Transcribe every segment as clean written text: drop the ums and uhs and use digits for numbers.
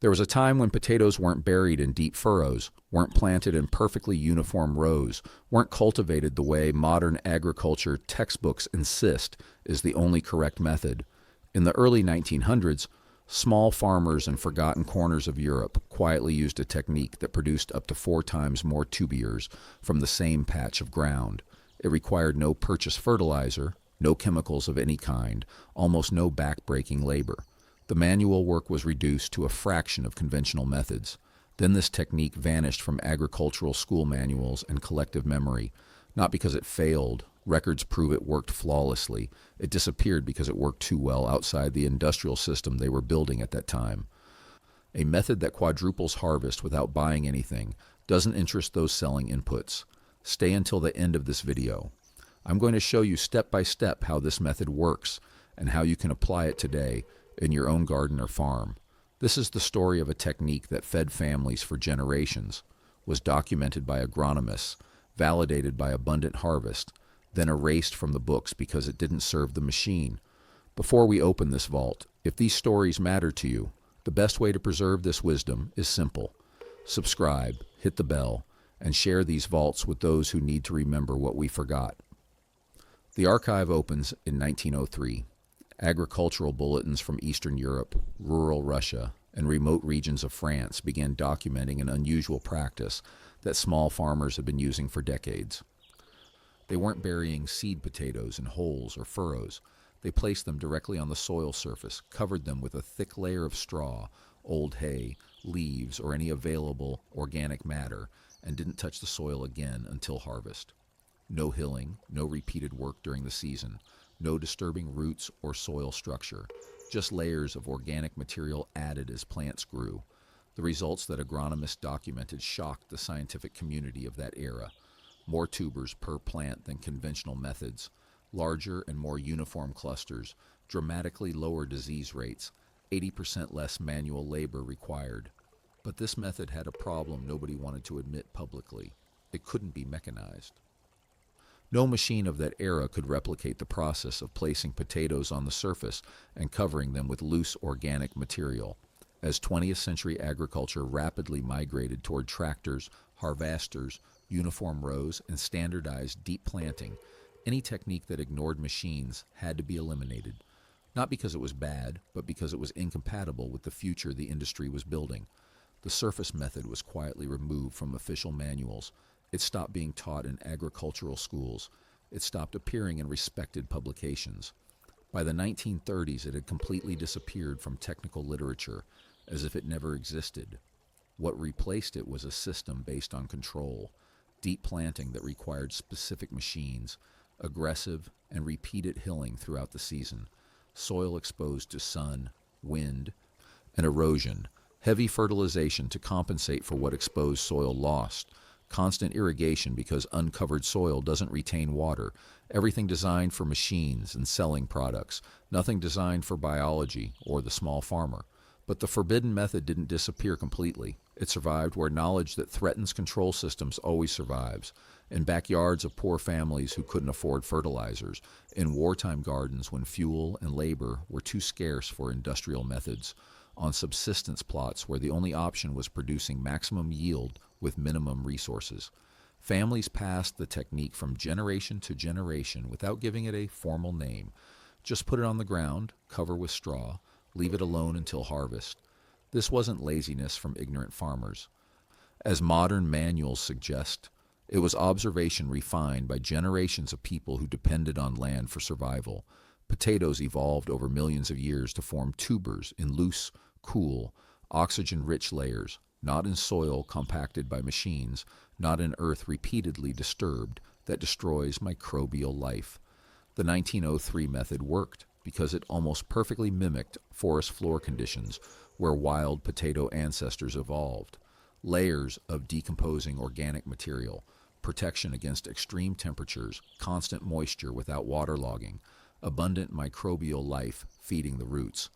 There was a time when potatoes weren't buried in deep furrows, weren't planted in perfectly uniform rows, weren't cultivated the way modern agriculture textbooks insist is the only correct method. In the early 1900s, small farmers in forgotten corners of Europe quietly used a technique that produced up to 4 times more tuberose from the same patch of ground. It required no purchased fertilizer, no chemicals of any kind, almost no back-breaking labor. The manual work was reduced to a fraction of conventional methods. Then this technique vanished from agricultural school manuals and collective memory, not because it failed. Records prove it worked flawlessly. It disappeared because it worked too well outside the industrial system they were building at that time. A method that quadruples harvest without buying anything doesn't interest those selling inputs. Stay until the end of this video. I'm going to show you step by step how this method works and how you can apply it today in your own garden or farm. This is the story of a technique that fed families for generations, was documented by agronomists, validated by abundant harvest, then erased from the books because it didn't serve the machine. Before we open this vault, if these stories matter to you, the best way to preserve this wisdom is simple. Subscribe, hit the bell, and share these vaults with those who need to remember what we forgot. The archive opens in 1903. Agricultural bulletins from Eastern Europe, rural Russia, and remote regions of France began documenting an unusual practice that small farmers had been using for decades. They weren't burying seed potatoes in holes or furrows. They placed them directly on the soil surface, covered them with a thick layer of straw, old hay, leaves, or any available organic matter, and didn't touch the soil again until harvest. No hilling, no repeated work during the season, no disturbing roots or soil structure, just layers of organic material added as plants grew. The results that agronomists documented shocked the scientific community of that era. More tubers per plant than conventional methods, larger and more uniform clusters, dramatically lower disease rates, 80% less manual labor required. But this method had a problem nobody wanted to admit publicly. It couldn't be mechanized. No machine of that era could replicate the process of placing potatoes on the surface and covering them with loose organic material. As 20th century agriculture rapidly migrated toward tractors, harvesters, uniform rows, and standardized deep planting, any technique that ignored machines had to be eliminated. Not because it was bad, but because it was incompatible with the future the industry was building. The surface method was quietly removed from official manuals. It stopped being taught in agricultural schools. It stopped appearing in respected publications. By the 1930s, it had completely disappeared from technical literature, as if it never existed. What replaced it was a system based on control, deep planting that required specific machines, aggressive and repeated hilling throughout the season, soil exposed to sun, wind, and erosion, heavy fertilization to compensate for what exposed soil lost, constant irrigation because uncovered soil doesn't retain water, everything designed for machines and selling products, nothing designed for biology or the small farmer. But the forbidden method didn't disappear completely. It survived where knowledge that threatens control systems always survives. In backyards of poor families who couldn't afford fertilizers, in wartime gardens when fuel and labor were too scarce for industrial methods, on subsistence plots where the only option was producing maximum yield with minimum resources. Families passed the technique from generation to generation without giving it a formal name. Just put it on the ground, cover with straw, leave it alone until harvest. This wasn't laziness from ignorant farmers. As modern manuals suggest, it was observation refined by generations of people who depended on land for survival. Potatoes evolved over millions of years to form tubers in loose, cool, oxygen-rich layers, not in soil compacted by machines, not in earth repeatedly disturbed that destroys microbial life. The 1903 method worked because it almost perfectly mimicked forest floor conditions where wild potato ancestors evolved. Layers of decomposing organic material, protection against extreme temperatures, constant moisture without waterlogging, abundant microbial life feeding the roots.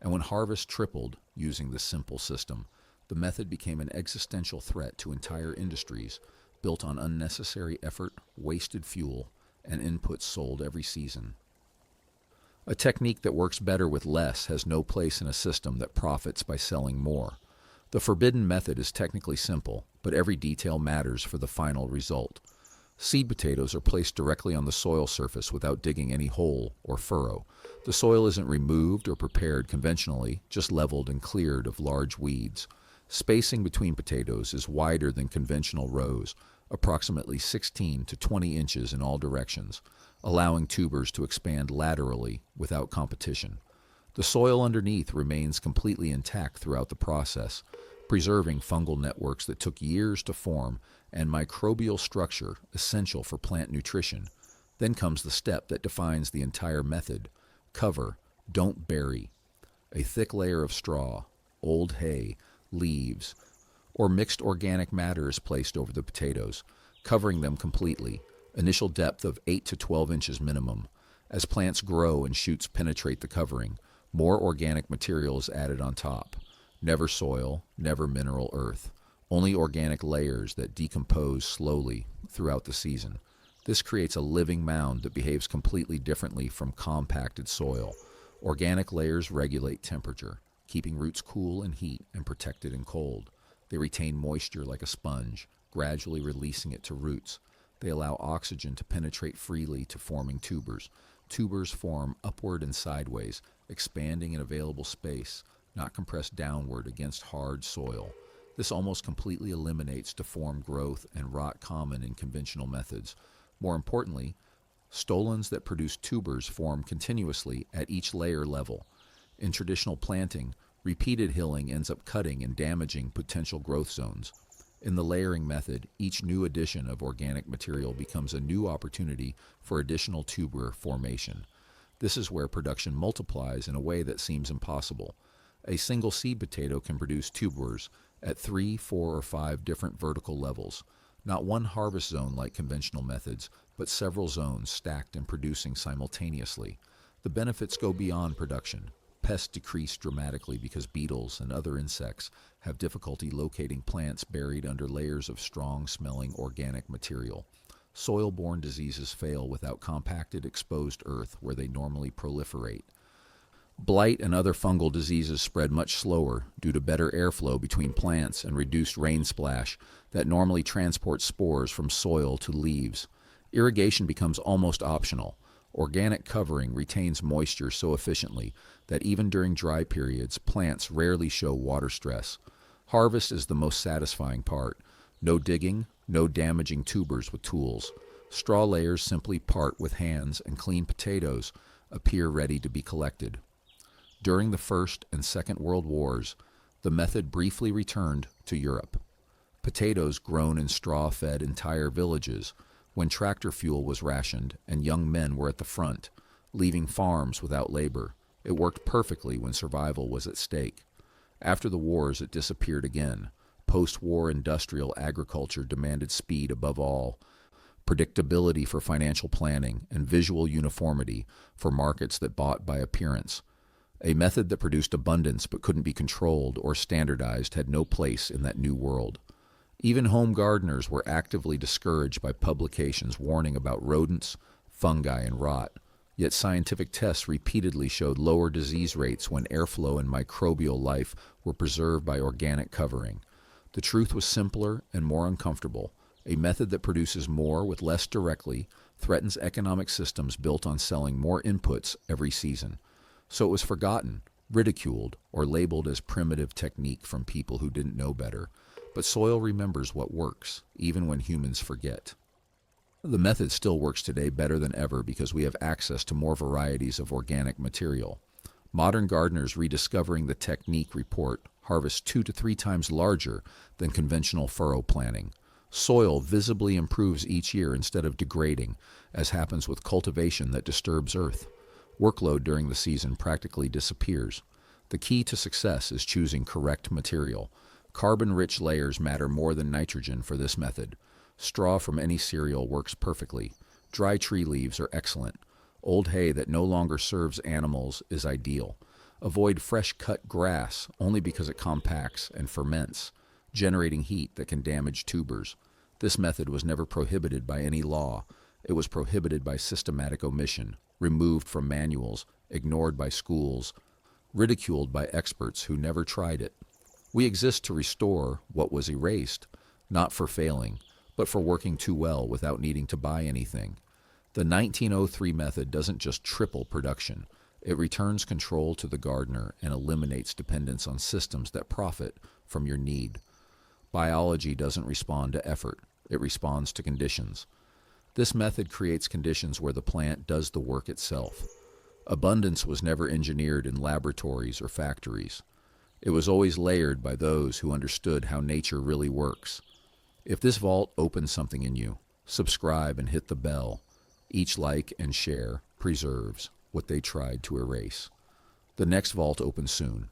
And when harvest tripled using this simple system, the method became an existential threat to entire industries built on unnecessary effort, wasted fuel, and inputs sold every season. A technique that works better with less has no place in a system that profits by selling more. The forbidden method is technically simple, but every detail matters for the final result. Seed potatoes are placed directly on the soil surface without digging any hole or furrow. The soil isn't removed or prepared conventionally, just leveled and cleared of large weeds. Spacing between potatoes is wider than conventional rows, approximately 16 to 20 inches in all directions, allowing tubers to expand laterally without competition. The soil underneath remains completely intact throughout the process, preserving fungal networks that took years to form and microbial structure essential for plant nutrition. Then comes the step that defines the entire method: cover, don't bury. A thick layer of straw, old hay, leaves, or mixed organic matter is placed over the potatoes, covering them completely. Initial depth of 8 to 12 inches minimum. As plants grow and shoots penetrate the covering, more organic material is added on top. Never soil, never mineral earth. Only organic layers that decompose slowly throughout the season. This creates a living mound that behaves completely differently from compacted soil. Organic layers regulate temperature, keeping roots cool in heat and protected in cold. They retain moisture like a sponge, gradually releasing it to roots. They allow oxygen to penetrate freely to forming tubers. Tubers form upward and sideways, expanding in available space, not compressed downward against hard soil. This almost completely eliminates deformed growth and rot common in conventional methods. More importantly, stolons that produce tubers form continuously at each layer level. In traditional planting, repeated hilling ends up cutting and damaging potential growth zones. In the layering method, each new addition of organic material becomes a new opportunity for additional tuber formation. This is where production multiplies in a way that seems impossible. A single seed potato can produce tubers at 3, 4, or 5 different vertical levels. Not one harvest zone like conventional methods, but several zones stacked and producing simultaneously. The benefits go beyond production. Pests decrease dramatically because beetles and other insects have difficulty locating plants buried under layers of strong-smelling organic material. Soil-borne diseases fail without compacted, exposed earth where they normally proliferate. Blight and other fungal diseases spread much slower due to better airflow between plants and reduced rain splash that normally transports spores from soil to leaves. Irrigation becomes almost optional. Organic covering retains moisture so efficiently that even during dry periods, plants rarely show water stress. Harvest is the most satisfying part. No digging, no damaging tubers with tools. Straw layers simply part with hands, and clean potatoes appear ready to be collected. During the First and Second World Wars, the method briefly returned to Europe. Potatoes grown in straw fed entire villages when tractor fuel was rationed and young men were at the front, leaving farms without labor. It worked perfectly when survival was at stake. After the wars, it disappeared again. Post-war industrial agriculture demanded speed above all, predictability for financial planning, and visual uniformity for markets that bought by appearance. A method that produced abundance but couldn't be controlled or standardized had no place in that new world. Even home gardeners were actively discouraged by publications warning about rodents, fungi, and rot. Yet scientific tests repeatedly showed lower disease rates when airflow and microbial life were preserved by organic covering. The truth was simpler and more uncomfortable. A method that produces more with less directly threatens economic systems built on selling more inputs every season. So it was forgotten, ridiculed, or labeled as primitive technique from people who didn't know better. But soil remembers what works, even when humans forget. The method still works today better than ever because we have access to more varieties of organic material. Modern gardeners rediscovering the technique report harvest 2 to 3 times larger than conventional furrow planting. Soil visibly improves each year instead of degrading, as happens with cultivation that disturbs earth. Workload during the season practically disappears. The key to success is choosing correct material. Carbon-rich layers matter more than nitrogen for this method. Straw from any cereal works perfectly. Dry tree leaves are excellent. Old hay that no longer serves animals is ideal. Avoid fresh-cut grass only because it compacts and ferments, generating heat that can damage tubers. This method was never prohibited by any law. It was prohibited by systematic omission, removed from manuals, ignored by schools, ridiculed by experts who never tried it. We exist to restore what was erased, not for failing, but for working too well without needing to buy anything. The 1903 method doesn't just triple production. It returns control to the gardener and eliminates dependence on systems that profit from your need. Biology doesn't respond to effort. It responds to conditions. This method creates conditions where the plant does the work itself. Abundance was never engineered in laboratories or factories. It was always layered by those who understood how nature really works. If this vault opens something in you, subscribe and hit the bell. Each like and share preserves what they tried to erase. The next vault opens soon.